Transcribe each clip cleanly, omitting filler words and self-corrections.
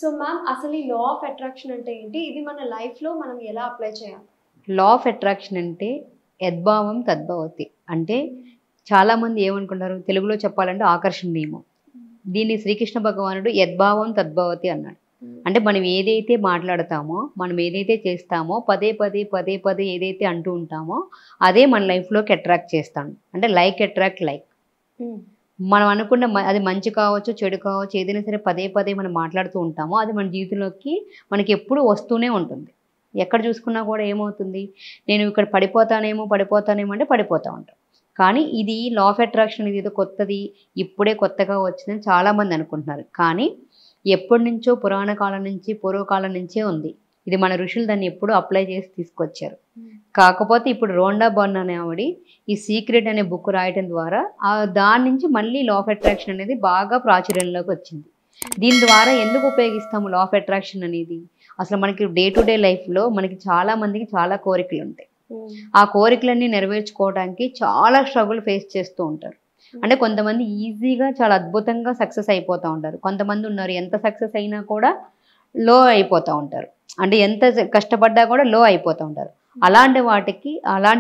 So ma'am అసలు ఈ law of attraction అంటే ఏంటి? ఇది మన లైఫ్లో మనం ఎలా అప్లై చేయాలి? లా ఆఫ్ అట్రాక్షన్ అంటే యద్భావం తద్భవతి. అంటే చాలామంది ఏమనుకుంటారు, తెలుగులో చెప్పాలంటే ఆకర్షణ నియమం. దీన్ని శ్రీకృష్ణ భగవానుడు యద్భావం తద్భవతి అన్నాడు. అంటే మనం ఏదైతే మాట్లాడతామో, మనం ఏదైతే చేస్తామో, పదే పదే పదే పదే ఏదైతే అంటూ ఉంటామో అదే మన లైఫ్లోకి అట్రాక్ట్ చేస్తాను. అంటే లైక్ అట్రాక్ట్ లైక్. మనం అనుకున్న అది మంచి కావచ్చు, చెడు కావచ్చు, ఏదైనా సరే పదే పదే మనం మాట్లాడుతూ ఉంటామో అది మన జీవితంలోకి మనకి ఎప్పుడూ వస్తూనే ఉంటుంది. ఎక్కడ చూసుకున్నా కూడా ఏమవుతుంది, నేను ఇక్కడ పడిపోతానేమో అంటే పడిపోతూ ఉంటాం. కానీ ఇది లా ఆఫ్ అట్రాక్షన్ ఇది ఏదో కొత్తది, ఇప్పుడే కొత్తగా వచ్చిందని చాలామంది అనుకుంటున్నారు. కానీ ఎప్పటి నుంచో పురాణ కాలం నుంచి, పూర్వకాలం నుంచే ఉంది. ఇది మన ఋషులు దాన్ని ఎప్పుడూ అప్లై చేసి తీసుకొచ్చారు. కాకపోతే ఇప్పుడు రోండా బర్న్ అనే ఆవిడ ఈ సీక్రెట్ అనే బుక్ రాయటం ద్వారా దాని నుంచి మళ్ళీ లా ఆఫ్ అట్రాక్షన్ అనేది బాగా ప్రాచుర్యంలోకి వచ్చింది. దీని ద్వారా ఎందుకు ఉపయోగిస్తాము లా ఆఫ్ అట్రాక్షన్ అనేది? అసలు మనకి డే టు డే లైఫ్లో మనకి చాలా మందికి చాలా కోరికలు ఉంటాయి. ఆ కోరికలన్నీ నెరవేర్చుకోవడానికి చాలా స్ట్రగుల్ ఫేస్ చేస్తూ ఉంటారు. అంటే కొంతమంది ఈజీగా చాలా అద్భుతంగా సక్సెస్ అయిపోతూ ఉంటారు. కొంతమంది ఉన్నారు ఎంత సక్సెస్ అయినా కూడా లో అయిపోతూ ఉంటారు. అంటే ఎంత కష్టపడ్డా కూడా లో అయిపోతూ ఉంటారు. అలాంటి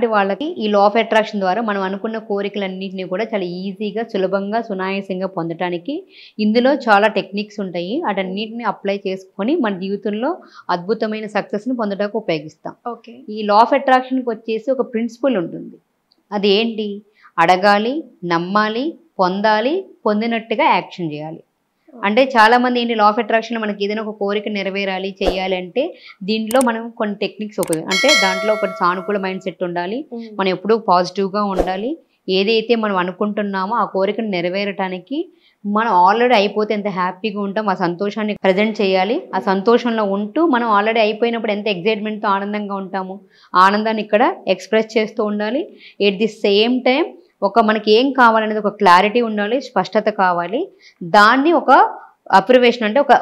వాళ్ళకి ఈ లా ఆఫ్ అట్రాక్షన్ ద్వారా మనం అనుకున్న కోరికలన్నింటినీ కూడా చాలా ఈజీగా, సులభంగా, సునాయాసంగా పొందడానికి ఇందులో చాలా టెక్నిక్స్ ఉంటాయి. వాటన్నిటిని అప్లై చేసుకొని మన జీవితంలో అద్భుతమైన సక్సెస్ని పొందడానికి ఉపయోగిస్తాం. ఓకే. ఈ లా ఆఫ్ అట్రాక్షన్కి వచ్చేసి ఒక ప్రిన్సిపల్ ఉంటుంది. అది ఏంటి? అడగాలి, నమ్మాలి, పొందాలి, పొందినట్టుగా యాక్షన్ చేయాలి. అంటే చాలామంది ఏంటి, లా ఆఫ్ అట్రాక్షన్లో మనకి ఏదైనా ఒక కోరిక నెరవేరాలి, చేయాలి అంటే దీంట్లో మనం కొన్ని టెక్నిక్స్ అంటే దాంట్లో ఒకటి సానుకూల మైండ్ సెట్ ఉండాలి, మనం ఎప్పుడూ పాజిటివ్గా ఉండాలి. ఏదైతే మనం అనుకుంటున్నామో ఆ కోరికను నెరవేరటానికి మనం ఆల్రెడీ అయిపోతే ఎంత హ్యాపీగా ఉంటాం, ఆ సంతోషాన్ని ప్రజెంట్ చేయాలి. ఆ సంతోషంలో ఉంటూ మనం ఆల్రెడీ అయిపోయినప్పుడు ఎంత ఎగ్జైట్మెంట్తో ఆనందంగా ఉంటాము, ఆనందాన్ని ఇక్కడ ఎక్స్ప్రెస్ చేస్తూ ఉండాలి. ఎట్ ది సేమ్ టైం మనకి ఏం కావాలనేది ఒక క్లారిటీ ఉండాలి, స్పష్టత కావాలి. దాన్ని ఒక అప్రివేషన్ అంటే ఒక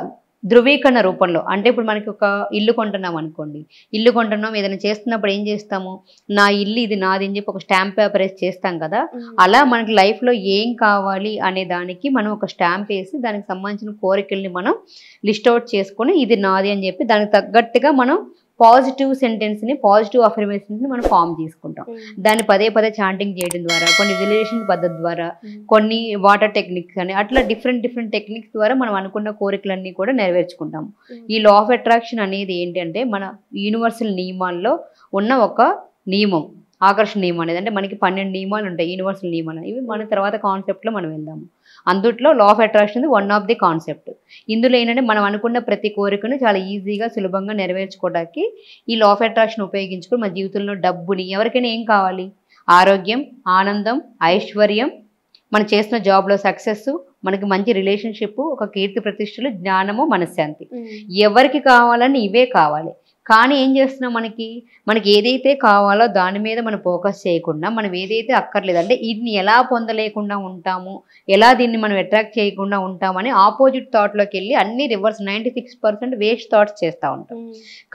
ధృవీకరణ రూపంలో, అంటే ఇప్పుడు మనకి ఒక ఇల్లు కొంటున్నాం అనుకోండి, ఇల్లు కొంటున్నాం, ఏదైనా చేస్తున్నప్పుడు ఏం చేస్తాము, నా ఇల్లు ఇది నాది అని చెప్పి ఒక స్టాంప్ పేపర్ వేసి చేస్తాం కదా. అలా మనకి లైఫ్లో ఏం కావాలి అనే దానికి మనం ఒక స్టాంప్ వేసి దానికి సంబంధించిన కోరికల్ని మనం లిస్ట్ అవుట్ చేసుకొని ఇది నాది అని చెప్పి దానికి తగ్గట్టుగా మనం పాజిటివ్ సెంటెన్స్ని, పాజిటివ్ అఫర్మేషన్స్ని మనం ఫామ్ చేసుకుంటాం. దాన్ని పదే పదే చాంటింగ్ చేయడం ద్వారా, కొన్ని రిలేషన్ పద్ధతి ద్వారా, కొన్ని వాటర్ టెక్నిక్స్ అని అట్లా డిఫరెంట్ టెక్నిక్స్ ద్వారా మనం అనుకున్న కోరికలన్నీ కూడా నెరవేర్చుకుంటాం. ఈ లా ఆఫ్ అట్రాక్షన్ అనేది ఏంటంటే మన యూనివర్సల్ నియమాల్లో ఉన్న ఒక నియమం, ఆకర్షణ నియమం అనేది. అంటే మనకి 12 నియమాలు ఉంటాయి, యూనివర్సల్ నియమాలు. ఇవి మన తర్వాత కాన్సెప్ట్లో మనం వెళ్దాము. అందుట్లో law of attraction one of the concept. ఇందులో ఏంటంటే మనం అనుకున్న ప్రతి కోరికను చాలా ఈజీగా, సులభంగా నెరవేర్చుకోవడానికి ఈ లా ఆఫ్ అట్రాక్షన్ ఉపయోగించుకొని మన జీవితంలో డబ్బుని, ఎవరికైనా ఏం కావాలి, ఆరోగ్యం, ఆనందం, ఐశ్వర్యం, మనం చేసిన జాబ్లో సక్సెస్, మనకి మంచి రిలేషన్షిప్, ఒక కీర్తి ప్రతిష్టలు, జ్ఞానము, మనశ్శాంతి, ఎవరికి కావాలని ఇవే కావాలి. కానీ ఏం చేస్తున్నాం, మనకి ఏదైతే కావాలో దాని మీద మనం ఫోకస్ చేయకుండా, మనం ఏదైతే అక్కర్లేదు అంటే దీన్ని ఎలా పొందలేకుండా ఉంటాము, ఎలా దీన్ని మనం అట్రాక్ట్ చేయకుండా ఉంటామని ఆపోజిట్ థాట్లోకి వెళ్ళి అన్ని రివర్స్ 96% వేస్ట్ థాట్స్ చేస్తూ ఉంటాం.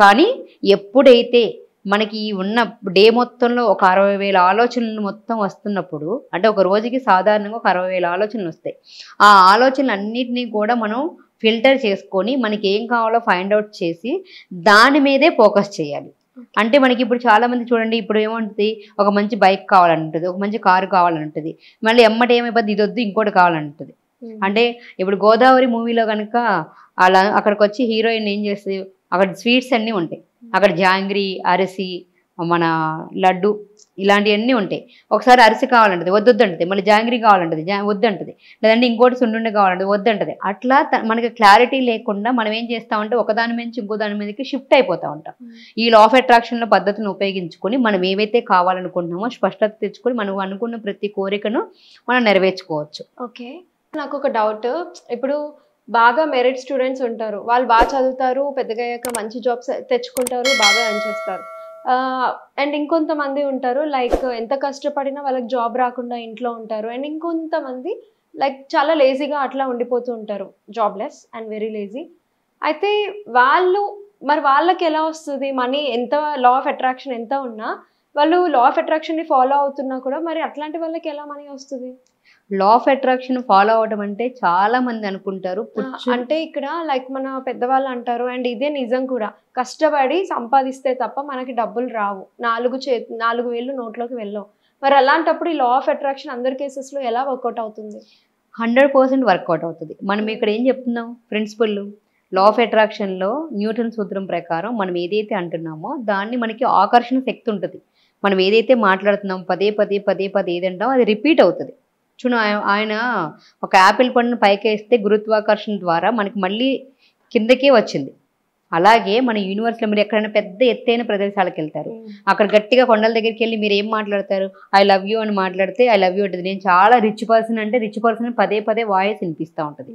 కానీ ఎప్పుడైతే మనకి ఉన్న డే మొత్తంలో ఒక 60,000 ఆలోచనలు మొత్తం వస్తున్నప్పుడు, అంటే ఒక రోజుకి సాధారణంగా ఒక 60,000 ఆలోచనలు వస్తాయి. ఆ ఆలోచనలు అన్నిటినీ కూడా మనం ఫిల్టర్ చేసుకొని మనకి ఏం కావాలో ఫైండ్ అవుట్ చేసి దాని మీదే ఫోకస్ చేయాలి. అంటే మనకి ఇప్పుడు చాలామంది చూడండి, ఇప్పుడు ఏమంటుంది, ఒక మంచి బైక్ కావాలంటుంది, ఒక మంచి కారు కావాలంటుంది, మళ్ళీ ఎమ్మటి ఏమైపోద్ది, ఇది వద్దు ఇంకోటి కావాలంటుంది. అంటే ఇప్పుడు గోదావరి మూవీలో కనుక అలా అక్కడికి వచ్చి హీరోయిన్ ఏం చేస్తుంది, అక్కడ స్వీట్స్ అన్నీ ఉంటాయి, అక్కడ జాంగ్రీ, అరిసి, మన లడ్డు ఇలాంటివన్నీ ఉంటాయి. ఒకసారి అరిసి కావాలంటది, వద్దంటది, మళ్ళీ జాంగ్రీ కావాలంటది, వద్దంటది, లేదంటే ఇంకోటి సున్నుండి కావాలంటది, వద్దంటది. అట్లా మనకి క్లారిటీ లేకుండా మనం ఏం చేస్తామంటే ఒకదాని నుంచి ఇంకో దాని మీదకి షిఫ్ట్ అయిపోతూ ఉంటాం. ఈ లా ఆఫ్ అట్రాక్షన్ల పద్ధతిని ఉపయోగించుకొని మనం ఏవైతే కావాలనుకుంటున్నామో స్పష్టత తెచ్చుకొని మనం అనుకున్న ప్రతి కోరికను మనం నెరవేర్చుకోవచ్చు. ఓకే, నాకు ఒక డౌట్. ఇప్పుడు బాగా మెరిట్ స్టూడెంట్స్ ఉంటారు, వాళ్ళు బాగా చదువుతారు, పెద్దగా అయ్యాక మంచి జాబ్స్ తెచ్చుకుంటారు, బాగా ఎర్న్ చేస్తారు. అండ్ ఇంకొంతమంది ఉంటారు లైక్ ఎంత కష్టపడినా వాళ్ళకి జాబ్ రాకుండా ఇంట్లో ఉంటారు. అండ్ ఇంకొంతమంది లైక్ చాలా లేజీగా అట్లా ఉండిపోతూ ఉంటారు, జాబ్లెస్ అండ్ వెరీ లేజీ. అయితే వాళ్ళకి ఎలా వస్తుంది మనీ? ఎంత లా ఆఫ్ అట్రాక్షన్ ఎంత ఉన్నా వాళ్ళు లా ఆఫ్ అట్రాక్షన్ ని ఫాలో అవుతున్నా కూడా మరి అట్లాంటి వాళ్ళకి ఎలా మనీ వస్తుంది? లా ఆఫ్ అట్రాక్షన్ ఫాలో అవడం అంటే చాలా మంది అనుకుంటారు అంటే ఇక్కడ లైక్ మన పెద్దవాళ్ళు అంటారు, అండ్ ఇదే నిజం కూడా, కష్టపడి సంపాదిస్తే తప్ప మనకి డబ్బులు రావు, 4 వేలు నోట్లోకి వెళ్ళవు. మరి అలాంటప్పుడు ఈ లా ఆఫ్ అట్రాక్షన్ అందరి కేసెస్ లో ఎలా వర్కౌట్ అవుతుంది? 100% వర్కౌట్ అవుతుంది. మనం ఇక్కడ ఏం చెప్తున్నాం ప్రిన్సిపల్, లా ఆఫ్ అట్రాక్షన్లో న్యూటన్ సూత్రం ప్రకారం మనం ఏదైతే అంటున్నామో దాన్ని మనకి ఆకర్షణ శక్తి ఉంటుంది. మనం ఏదైతే మాట్లాడుతున్నాం పదే పదే పదే పదే ఏదంటామో అది రిపీట్ అవుతుంది. చూడు, ఆయన ఒక యాపిల్ పండును పైకి వేస్తే గురుత్వాకర్షణ ద్వారా మనకి మళ్ళీ కిందకే వచ్చింది. అలాగే మన యూనివర్స్లో మీరు ఎక్కడైనా పెద్ద ఎత్తైన ప్రదేశాలకు వెళ్తారు, అక్కడ గట్టిగా కొండల దగ్గరికి వెళ్ళి మీరు ఏం మాట్లాడతారు, ఐ లవ్ యూ అని మాట్లాడితే ఐ లవ్ యూ ఉంటుంది. నేను చాలా రిచ్ పర్సన్ అంటే రిచ్ పర్సన్ పదే పదే వాయిస్ వినిపిస్తూ ఉంటుంది.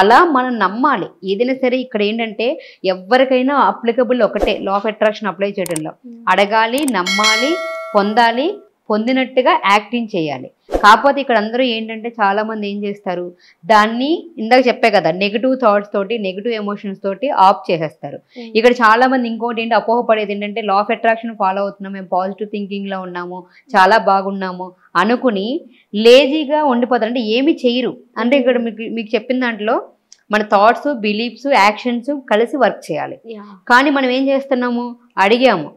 అలా మనం నమ్మాలి ఏదైనా సరే. ఇక్కడ ఏంటంటే ఎవరికైనా అప్లికబుల్ ఒకటే లా ఆఫ్ అట్రాక్షన్ అప్లై చేయడంలో, అడగాలి, నమ్మాలి, పొందాలి, పొందినట్టుగా యాక్టింగ్ చేయాలి. కాకపోతే ఇక్కడ అందరూ ఏంటంటే చాలా మంది ఏం చేస్తారు, దాన్ని ఇందాక చెప్పే కదా నెగిటివ్ థాట్స్ తోటి నెగిటివ్ ఎమోషన్స్ తోటి ఆఫ్ చేసేస్తారు. ఇక్కడ చాలా మంది ఇంకోటి ఏంటి అపోహపడేది ఏంటంటే లా ఆఫ్ అట్రాక్షన్ ఫాలో అవుతున్నాం, మేము పాజిటివ్ థింకింగ్ లో ఉన్నాము, చాలా బాగున్నాము అనుకుని లేజీగా ఉండిపోతారు, అంటే ఏమి చేయరు. అంటే ఇక్కడ మీకు చెప్పిన దాంట్లో మన థాట్స్, బిలీఫ్స్, యాక్షన్స్ కలిసి వర్క్ చేయాలి. కానీ మనం ఏం చేస్తున్నాము, అడిగాము,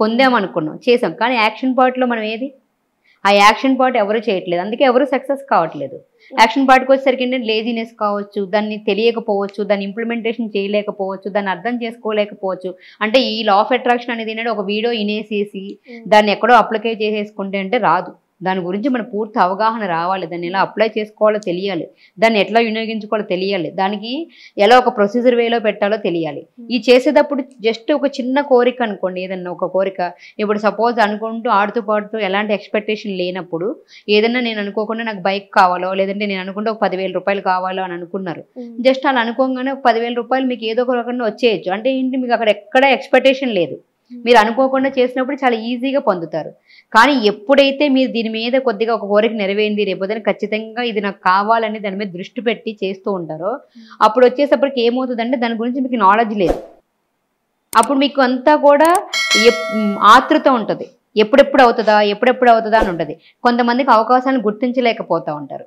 పొందామనుకున్నాం, చేసాం, కానీ యాక్షన్ పార్ట్లో మనం ఏది, ఆ యాక్షన్ పార్ట్ ఎవరు చేయట్లేదు, అందుకే ఎవరు సక్సెస్ కావట్లేదు. యాక్షన్ పార్ట్కి వచ్చేసరికి ఏంటంటే లేజినెస్ కావచ్చు, దాన్ని తెలియకపోవచ్చు, దాన్ని ఇంప్లిమెంటేషన్ చేయలేకపోవచ్చు, దాన్ని అర్థం చేసుకోలేకపోవచ్చు. అంటే ఈ లా ఆఫ్ అట్రాక్షన్ అనేది ఏంటంటే ఒక వీడియో వినేసేసి దాన్ని ఎక్కడో అప్లై చేసేసుకుంటే అంటే రాదు. దాని గురించి మన పూర్తి అవగాహన రావాలి, దాన్ని ఎలా అప్లై చేసుకోవాలో తెలియాలి, దాన్ని ఎట్లా వినియోగించుకోవాలో తెలియాలి, దానికి ఎలా ఒక ప్రొసీజర్ వేలో పెట్టాలో తెలియాలి. ఈ చేసేటప్పుడు జస్ట్ ఒక చిన్న కోరిక అనుకోండి, ఏదన్నా ఒక కోరిక, ఇప్పుడు సపోజ్ అనుకుంటూ ఆడుతూ పాడుతూ ఎలాంటి ఎక్స్పెక్టేషన్ లేనప్పుడు ఏదన్నా నేను అనుకోకుండా నాకు బైక్ కావాలో, లేదంటే నేను అనుకుంటే ఒక 10,000 రూపాయలు కావాలో అని అనుకున్నారు, జస్ట్ అలా అనుకోగానే ఒక 10,000 రూపాయలు మీకు ఏదో ఒక రకంగా వచ్చేయచ్చు. అంటే ఏంటి, మీకు అక్కడ ఎక్కడ ఎక్స్పెక్టేషన్ లేదు, మీరు అనుకోకుండా చేసినప్పుడు చాలా ఈజీగా పొందుతారు. కానీ ఎప్పుడైతే మీరు దీని మీద కొద్దిగా ఒక కోరిక నెరవేరింది, రేపొద్దున ఖచ్చితంగా ఇది నాకు కావాలని దాని మీద దృష్టి పెట్టి చేస్తూ ఉంటారో అప్పుడు వచ్చేసప్పటికి ఏమవుతుందంటే దాని గురించి మీకు నాలెడ్జ్ లేదు. అప్పుడు మీకు అంతా కూడా ఆతృత ఉంటుంది, ఎప్పుడెప్పుడు అవుతుందా అని ఉంటుంది. కొంతమందికి అవకాశాలను గుర్తించలేకపోతూ ఉంటారు.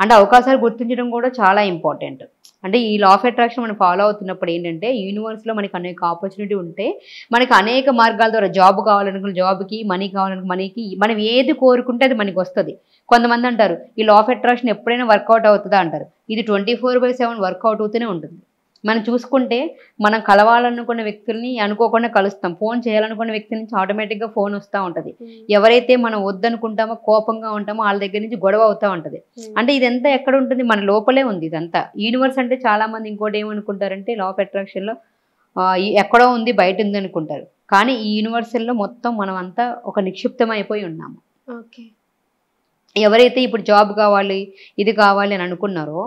అంటే అవకాశాలు గుర్తించడం కూడా చాలా ఇంపార్టెంట్. అంటే ఈ లా ఆఫ్ అట్రాక్షన్ మనం ఫాలో అవుతున్నప్పుడు ఏంటంటే యూనివర్స్లో మనకి అనేక ఆపర్చునిటీ ఉంటే మనకి అనేక మార్గాల ద్వారా జాబ్ కావాలనుకున్న జాబ్కి, మనీ కావాలనుకున్న మనీకి, మనం ఏది కోరుకుంటే అది మనకి వస్తుంది. కొంతమంది అంటారు ఈ లా ఆఫ్ అట్రాక్షన్ ఎప్పుడైనా వర్కౌట్ అవుతుందా అంటారు. ఇది 24/7 వర్కౌట్ అవుతూనే ఉంటుంది. మనం చూసుకుంటే మనం కలవాలనుకున్న వ్యక్తుల్ని అనుకోకుండా కలుస్తాం, ఫోన్ చేయాలనుకున్న వ్యక్తి నుంచి ఆటోమేటిక్గా ఫోన్ వస్తూ ఉంటుంది. ఎవరైతే మనం వద్దనుకుంటామో, కోపంగా ఉంటామో వాళ్ళ దగ్గర నుంచి గొడవ అవుతూ ఉంటుంది. అంటే ఇదంతా ఎక్కడ ఉంటుంది, మన లోపలే ఉంది ఇదంతా. యూనివర్స్ అంటే చాలా మంది ఇంకోటి ఏమనుకుంటారంటే లా ఆఫ్ అట్రాక్షన్లో ఎక్కడో ఉంది, బయట ఉంది అనుకుంటారు. కానీ ఈ యూనివర్సల్లో మొత్తం మనం అంతా ఒక నిక్షిప్తమైపోయి ఉన్నాము. ఓకే. ఎవరైతే ఇప్పుడు జాబ్ కావాలి, ఇది కావాలి అని అనుకున్నారో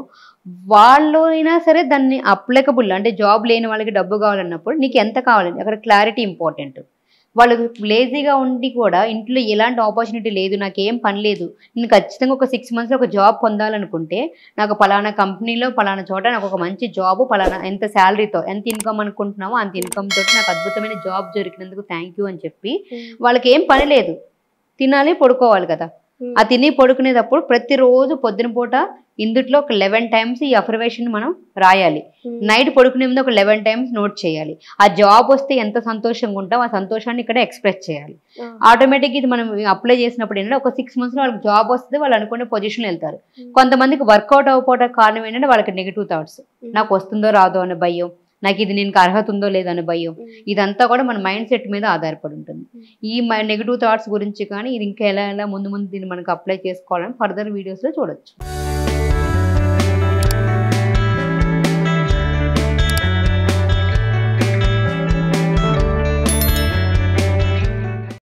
వాళ్ళు అయినా సరే దాన్ని అప్లికబుల్, అంటే జాబ్ లేని వాళ్ళకి డబ్బు కావాలన్నప్పుడు నీకు ఎంత కావాలండి, అక్కడ క్లారిటీ ఇంపార్టెంట్. వాళ్ళు లేజీగా ఉండి కూడా ఇంట్లో ఎలాంటి ఆపర్చునిటీ లేదు, నాకేం పని లేదు, నేను ఖచ్చితంగా ఒక 6 monthsలో ఒక జాబ్ పొందాలనుకుంటే నాకు పలానా కంపెనీలో పలానా చోట నాకు ఒక మంచి జాబ్, పలానా ఎంత శాలరీతో, ఎంత ఇన్కమ్ అనుకుంటున్నామో అంత ఇన్కమ్ తోటి నాకు అద్భుతమైన జాబ్ దొరికినందుకు థ్యాంక్ యూ అని చెప్పి వాళ్ళకి ఏం పని లేదు, తినాలి, పడుకోవాలి కదా. ఆ తిని పడుకునేటప్పుడు ప్రతిరోజు పొద్దున పూట ఇందుట్లో ఒక 11 times ఈ అఫర్మేషన్ మనం రాయాలి. నైట్ పడుకునే ముందు ఒక 11 times నోట్ చేయాలి. ఆ జాబ్ వస్తే ఎంత సంతోషంగా ఉంటాం ఆ సంతోషాన్ని ఇక్కడ ఎక్స్ప్రెస్ చేయాలి. ఆటోమేటిక్గా ఇది మనం అప్లై చేసినప్పుడు ఏంటంటే ఒక 6 monthsలో వాళ్ళకి జాబ్ వస్తుంది, వాళ్ళు అనుకునే పొజిషన్లో వెళ్తారు. కొంతమందికి వర్కౌట్ అవ్వకపోవడం కారణం ఏంటంటే వాళ్ళకి నెగిటివ్ థాట్స్, నాకు వస్తుందో రాదో అనే భయం, నాకు ఇది నేను అర్హత ఉందో లేదో అనే భయం. ఇదంతా కూడా మన మైండ్ సెట్ మీద ఆధారపడి ఉంటుంది. ఈ నెగిటివ్ థాట్స్ గురించి కానీ ఇది ఇంకా ఎలా ముందు దీన్ని మనకు అప్లై చేసుకోవాలని ఫర్దర్ వీడియోస్లో చూడొచ్చు.